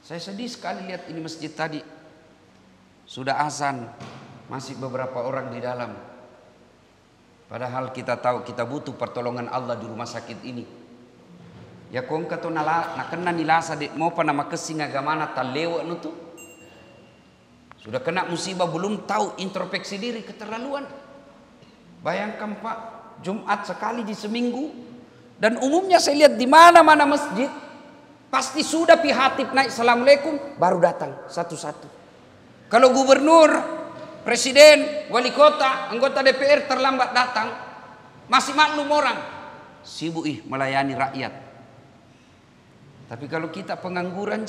Saya sedih sekali lihat ini masjid tadi. Sudah azan, masih beberapa orang di dalam. Padahal kita tahu kita butuh pertolongan Allah di rumah sakit ini. Ya kong kato nakena nilasa de mau pa nama kesing agamana talewa nutu. Sudah kena musibah belum tahu introspeksi diri, keterlaluan. Bayangkan Pak, Jumat sekali di seminggu, dan umumnya saya lihat di mana-mana masjid pasti sudah pihatib naik assalamualaikum baru datang satu-satu. Kalau gubernur, presiden, wali kota, anggota DPR terlambat datang, masih maklum orang, sibuk melayani rakyat. Tapi kalau kita pengangguran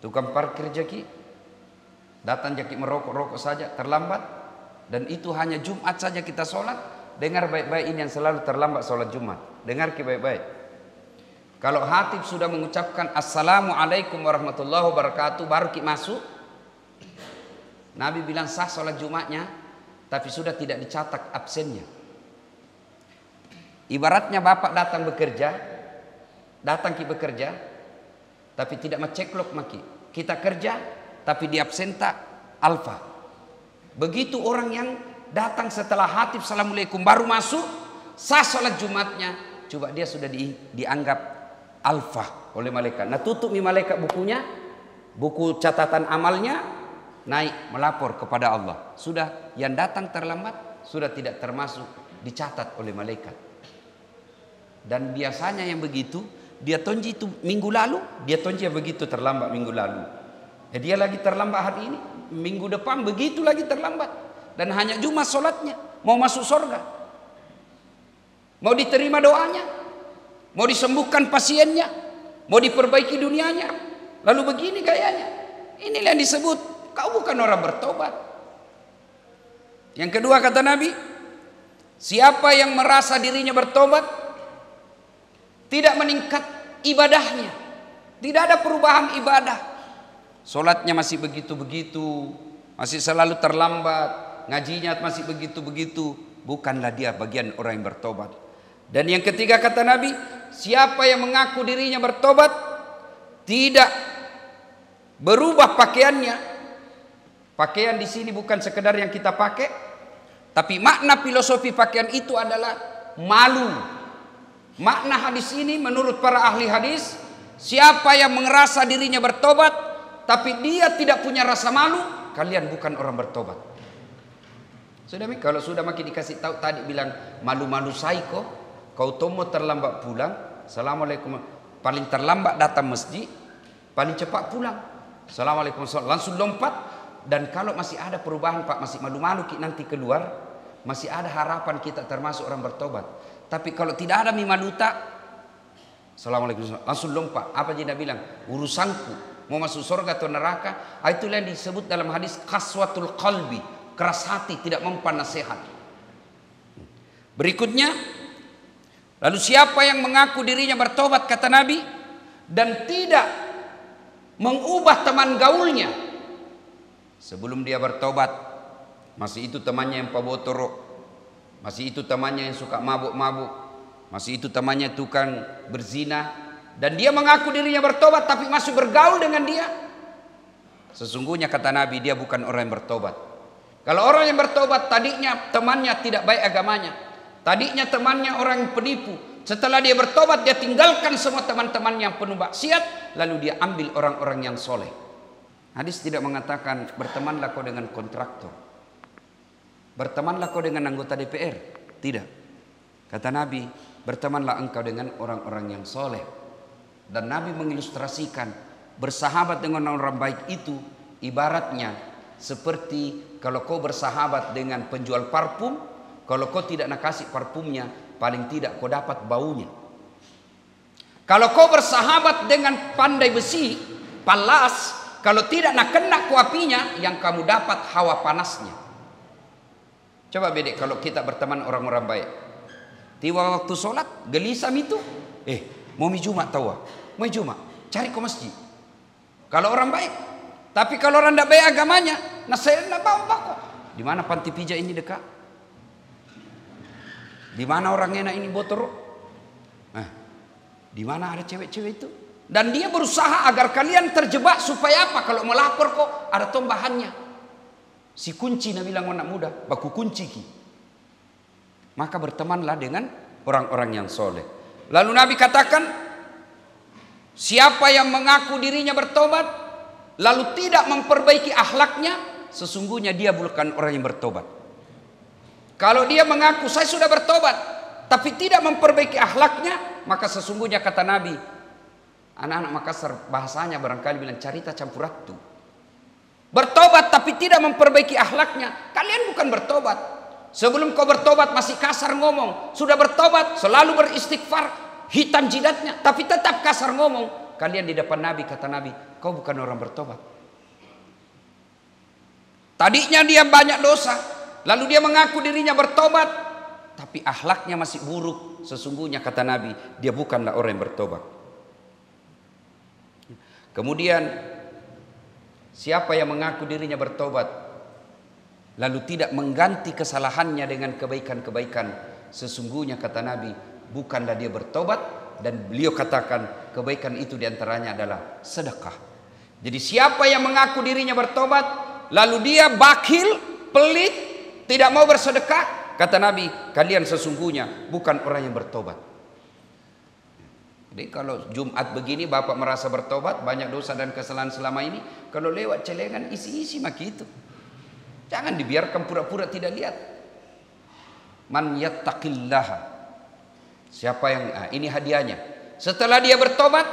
tukang parkir jaki, datang jaki merokok-rokok saja terlambat, dan itu hanya Jumat saja kita sholat. Dengar baik-baik ini yang selalu terlambat sholat Jumat. Dengar baik-baik. Kalau hatib sudah mengucapkan Assalamualaikum warahmatullahi wabarakatuh baru kita masuk, Nabi bilang sah sholat Jumatnya, tapi sudah tidak dicatat absennya. Ibaratnya bapak datang bekerja, tapi tidak menceklok maki. Kita kerja, tapi di absenta alfa. Begitu orang yang datang setelah hatib assalamualaikum baru masuk, sah sholat Jumatnya, coba dia sudah dianggap alfa oleh malaikat. Nah tutup malaikat bukunya, buku catatan amalnya, naik melapor kepada Allah. Sudah yang datang terlambat sudah tidak termasuk dicatat oleh malaikat. Dan biasanya yang begitu dia tonji itu minggu lalu, dia tonji begitu terlambat minggu lalu. Dia lagi terlambat hari ini, minggu depan begitu lagi terlambat. Dan hanya Jumat sholatnya, mau masuk surga, mau diterima doanya, mau disembuhkan pasiennya, mau diperbaiki dunianya. Lalu begini gayanya. Inilah yang disebut kau bukan orang bertobat. Yang kedua kata Nabi, siapa yang merasa dirinya bertobat, tidak meningkat ibadahnya, tidak ada perubahan ibadah, sholatnya masih begitu-begitu, masih selalu terlambat, ngajinya masih begitu-begitu, bukanlah dia bagian orang yang bertobat. Dan yang ketiga kata Nabi, siapa yang mengaku dirinya bertobat, tidak berubah pakaiannya. Pakaian di sini bukan sekedar yang kita pakai, tapi makna filosofi pakaian itu adalah malu. Makna hadis ini menurut para ahli hadis, siapa yang merasa dirinya bertobat, tapi dia tidak punya rasa malu, kalian bukan orang bertobat. Sudah kalau sudah makin dikasih tahu tadi bilang malu-malu saiko, kau tomo terlambat pulang, assalamualaikum, paling terlambat datang masjid, paling cepat pulang, assalamualaikum, langsung lompat. Dan kalau masih ada perubahan Pak, masih malu-malu nanti keluar, masih ada harapan kita termasuk orang bertobat. Tapi kalau tidak ada mimaluta, assalamualaikum, langsung lompat. Apa dia bilang? Urusanku, mau masuk surga atau neraka? Itulah yang disebut dalam hadis qaswatul qalbi, keras hati, tidak mempan nasihat. Berikutnya, lalu siapa yang mengaku dirinya bertobat kata Nabi dan tidak mengubah teman gaulnya, sebelum dia bertobat masih itu temannya yang pabotoro, masih itu temannya yang suka mabuk-mabuk, masih itu temannya tukang berzina, dan dia mengaku dirinya bertobat tapi masih bergaul dengan dia, sesungguhnya kata Nabi dia bukan orang yang bertobat. Kalau orang yang bertobat tadinya temannya tidak baik agamanya, tadinya temannya orang yang penipu, setelah dia bertobat dia tinggalkan semua teman-teman yang penuh maksiat, lalu dia ambil orang-orang yang soleh. Hadis tidak mengatakan bertemanlah kau dengan kontraktor, bertemanlah kau dengan anggota DPR, tidak. Kata Nabi, bertemanlah engkau dengan orang-orang yang soleh. Dan Nabi mengilustrasikan bersahabat dengan orang baik itu ibaratnya seperti kalau kau bersahabat dengan penjual parfum, kalau kau tidak nak kasih parfumnya, paling tidak kau dapat baunya. Kalau kau bersahabat dengan pandai besi, palas, kalau tidak nak kena ku apinya, yang kamu dapat hawa panasnya. Coba bedek kalau kita berteman orang-orang baik. Tiba waktu sholat, gelisam itu, mau Jumat tahu, mau Jumat, cari ke masjid. Kalau orang baik. Tapi kalau orang tidak baik agamanya, nah saya tidak bawa kok. Di mana panti pijat ini dekat? Di mana orang enak ini botol? Di mana ada cewek-cewek itu? Dan dia berusaha agar kalian terjebak supaya apa? Kalau melapor kok ada tambahannya. Si kunci Nabi bilang anak muda, baku kunci ki. Maka bertemanlah dengan orang-orang yang soleh. Lalu Nabi katakan, siapa yang mengaku dirinya bertobat, lalu tidak memperbaiki akhlaknya, sesungguhnya dia bukan orang yang bertobat. Kalau dia mengaku saya sudah bertobat, tapi tidak memperbaiki akhlaknya, maka sesungguhnya kata Nabi, anak-anak Makassar bahasanya barangkali bilang carita campur ratu. Bertobat tapi tidak memperbaiki akhlaknya, kalian bukan bertobat. Sebelum kau bertobat masih kasar ngomong, sudah bertobat selalu beristighfar, hitam jidatnya, tapi tetap kasar ngomong. Kalian di depan Nabi, kata Nabi, kau bukan orang bertobat. Tadinya dia banyak dosa, lalu dia mengaku dirinya bertobat, tapi akhlaknya masih buruk. Sesungguhnya kata Nabi, dia bukanlah orang yang bertobat. Kemudian siapa yang mengaku dirinya bertobat lalu tidak mengganti kesalahannya dengan kebaikan-kebaikan, sesungguhnya kata Nabi, bukanlah dia bertobat. Dan beliau katakan kebaikan itu diantaranya adalah sedekah. Jadi siapa yang mengaku dirinya bertobat lalu dia bakhil, pelit, tidak mau bersedekah, kata Nabi, kalian sesungguhnya bukan orang yang bertobat. Jadi kalau Jumat begini bapak merasa bertobat, banyak dosa dan kesalahan selama ini, kalau lewat celengan isi-isi maki itu. Jangan dibiarkan pura-pura tidak lihat. Man yattaqillaha. Siapa yang ini hadiahnya. Setelah dia bertobat,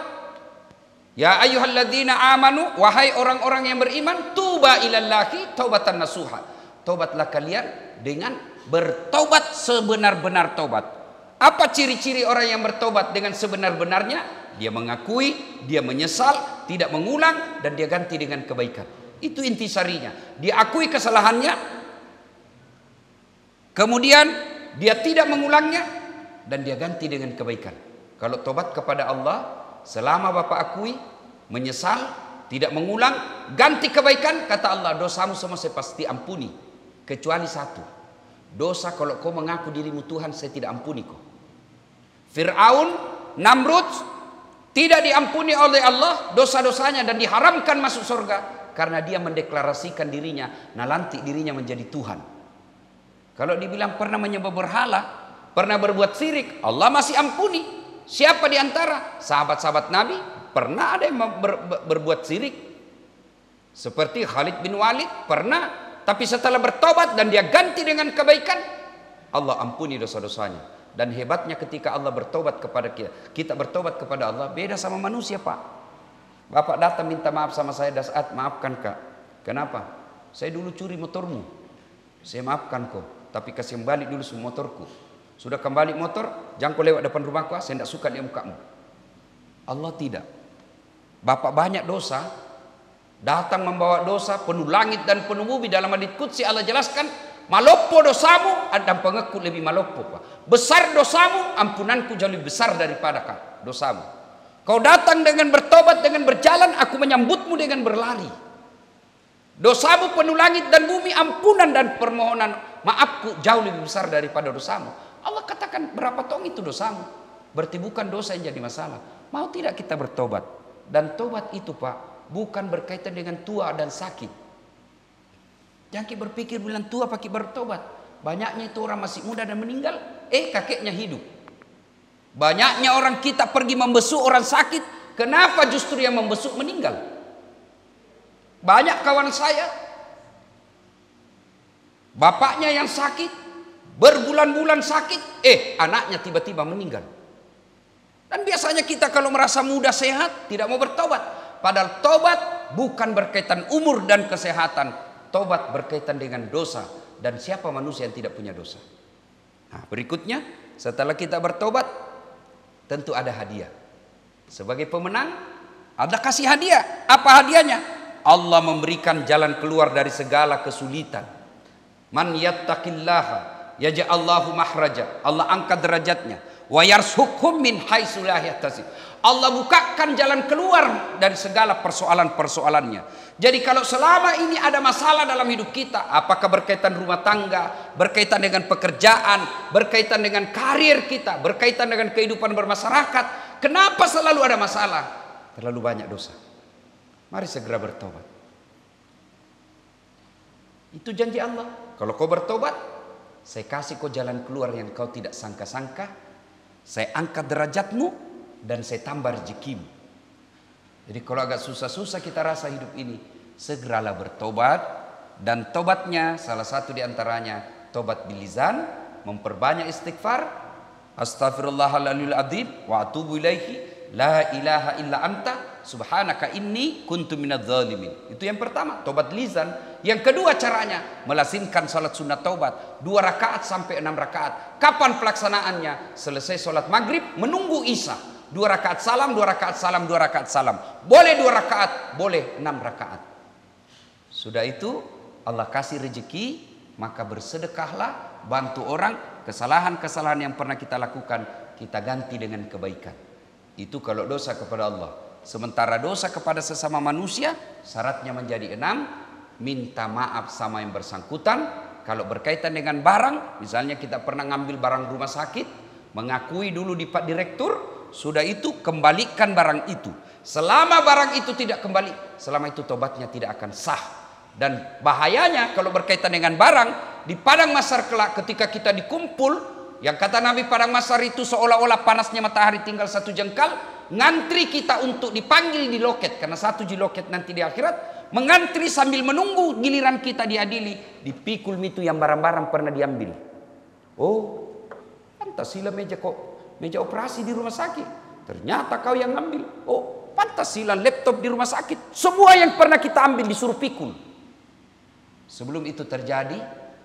ya ayyuhalladzina amanu, wahai orang-orang yang beriman, tuba ilallahi taubatan nasuha. Tobatlah kalian dengan bertobat sebenar-benar tobat. Apa ciri-ciri orang yang bertobat dengan sebenar-benarnya? Dia mengakui, dia menyesal, tidak mengulang, dan dia ganti dengan kebaikan. Itu intisarinya. Dia akui kesalahannya, kemudian dia tidak mengulangnya, dan dia ganti dengan kebaikan. Kalau tobat kepada Allah, selama bapak akui, menyesal, tidak mengulang, ganti kebaikan, kata Allah, dosamu semua saya pasti ampuni, kecuali satu. Dosa kalau kau mengaku dirimu Tuhan, saya tidak ampuni kau. Fir'aun, Namrud tidak diampuni oleh Allah dosa-dosanya dan diharamkan masuk surga karena dia mendeklarasikan dirinya, nanti dirinya menjadi Tuhan. Kalau dibilang pernah menyembah berhala, pernah berbuat syirik, Allah masih ampuni. Siapa di antara sahabat-sahabat Nabi pernah ada yang berbuat syirik? Seperti Khalid bin Walid pernah, tapi setelah bertobat dan dia ganti dengan kebaikan, Allah ampuni dosa-dosanya. Dan hebatnya ketika Allah bertobat kepada kita, kita bertobat kepada Allah, beda sama manusia, Pak. Bapak datang minta maaf sama saya, Dasat, maafkan Kak. Kenapa? Saya dulu curi motormu. Saya maafkan kau, tapi kasih kembali dulu semua motorku. Sudah kembali motor, jangan kau lewat depan rumahku, saya tidak suka dia mukamu. Allah tidak. Bapak banyak dosa, datang membawa dosa, penuh langit dan penuh bumi. Dalam hadits qudsi Allah jelaskan, malopo dosamu, dan pengekut lebih malopo, Pak. Besar dosamu, ampunanku jauh lebih besar daripada dosamu. Kau datang dengan bertobat, dengan berjalan, aku menyambutmu dengan berlari. Dosamu penuh langit dan bumi, ampunan dan permohonan maafku jauh lebih besar daripada dosamu. Allah katakan, berapa tong itu dosamu? Berarti bukan dosa yang jadi masalah. Mau tidak kita bertobat? Dan tobat itu, Pak, bukan berkaitan dengan tua dan sakit. Jangan kita berpikir bilang tua pakai bertobat. Banyaknya itu orang masih muda dan meninggal, kakeknya hidup. Banyaknya orang kita pergi membesuk orang sakit, kenapa justru yang membesuk meninggal? Banyak kawan saya, bapaknya yang sakit, berbulan-bulan sakit, anaknya tiba-tiba meninggal. Dan biasanya kita kalau merasa muda sehat, tidak mau bertobat. Padahal tobat bukan berkaitan umur dan kesehatan. Tobat berkaitan dengan dosa. Dan siapa manusia yang tidak punya dosa? Nah, berikutnya, setelah kita bertobat, tentu ada hadiah. Sebagai pemenang, ada kasih hadiah. Apa hadiahnya? Allah memberikan jalan keluar dari segala kesulitan. Man yattaqillaha yaj'allahu mahraja. Allah angkat derajatnya. Wa yarzuqhum min haitsu la yahtasib. Allah bukakan jalan keluar dari segala persoalan-persoalannya. Jadi kalau selama ini ada masalah dalam hidup kita, apakah berkaitan rumah tangga, berkaitan dengan pekerjaan, berkaitan dengan karir kita, berkaitan dengan kehidupan bermasyarakat, kenapa selalu ada masalah? terlalu banyak dosa. Mari segera bertobat. Itu janji Allah. Kalau kau bertobat, saya kasih kau jalan keluar yang kau tidak sangka-sangka. Saya angkat derajatmu dan saya tambah rezekimu. Jadi kalau agak susah-susah kita rasa hidup ini, segeralah bertobat. Dan tobatnya salah satu diantaranya tobat bilizan, memperbanyak istighfar. Astaghfirullahaladzim wa atubu ilaihi. La ilaha illa anta subhanaka inni kuntu minadz zalimin. Itu yang pertama, tobat lisan. Yang kedua caranya, melazimkan salat sunat taubat 2 rakaat sampai 6 rakaat. Kapan pelaksanaannya? Selesai salat maghrib menunggu isya. 2 rakaat salam, 2 rakaat salam, 2 rakaat salam. Boleh 2 rakaat, boleh 6 rakaat. Sudah itu Allah kasih rezeki, maka bersedekahlah, bantu orang. Kesalahan-kesalahan yang pernah kita lakukan kita ganti dengan kebaikan. Itu kalau dosa kepada Allah. Sementara dosa kepada sesama manusia syaratnya menjadi 6. Minta maaf sama yang bersangkutan. Kalau berkaitan dengan barang, misalnya kita pernah ngambil barang rumah sakit, mengakui dulu di Pak Direktur, sudah itu kembalikan barang itu. Selama barang itu tidak kembali, selama itu tobatnya tidak akan sah. Dan bahayanya kalau berkaitan dengan barang, di padang mahsyar kelak ketika kita dikumpul, yang kata Nabi padang mahsyar itu seolah-olah panasnya matahari tinggal 1 jengkal, ngantri kita untuk dipanggil di loket, karena 1 di loket nanti di akhirat, mengantri sambil menunggu giliran kita diadili. Dipikul itu yang barang-barang pernah diambil. Oh, pantas sila meja operasi di rumah sakit, ternyata kau yang ambil. Oh, pantas sila laptop di rumah sakit, semua yang pernah kita ambil disuruh pikul. Sebelum itu terjadi,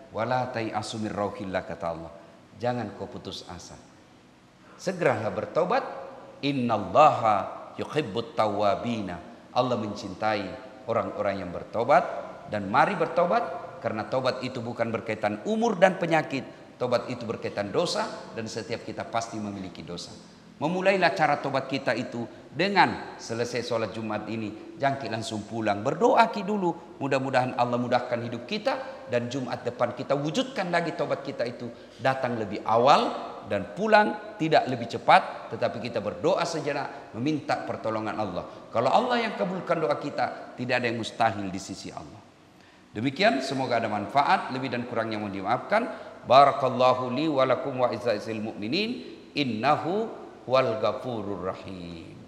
wala tai'asu min rauhillah, kata Allah. Jangan kau putus asa. Segeralah bertobat. Innallaha yuhibbut tawwabina. Allah mencintai orang-orang yang bertobat. Dan mari bertobat, karena tobat itu bukan berkaitan umur dan penyakit. Tobat itu berkaitan dosa, dan setiap kita pasti memiliki dosa. Memulailah cara tobat kita itu dengan selesai sholat Jumat ini, jangan langsung pulang. Berdoa dulu, mudah-mudahan Allah mudahkan hidup kita, dan Jumat depan kita wujudkan lagi tobat kita itu. Datang lebih awal dan pulang tidak lebih cepat, tetapi kita berdoa sejenak, meminta pertolongan Allah. Kalau Allah yang kabulkan doa kita, tidak ada yang mustahil di sisi Allah. Demikian, semoga ada manfaat. Lebih dan kurangnya mohon dimaafkan. Barakallahu li wa lakum wa izza'il mu'minin. Innahu wal ghafurur rahim.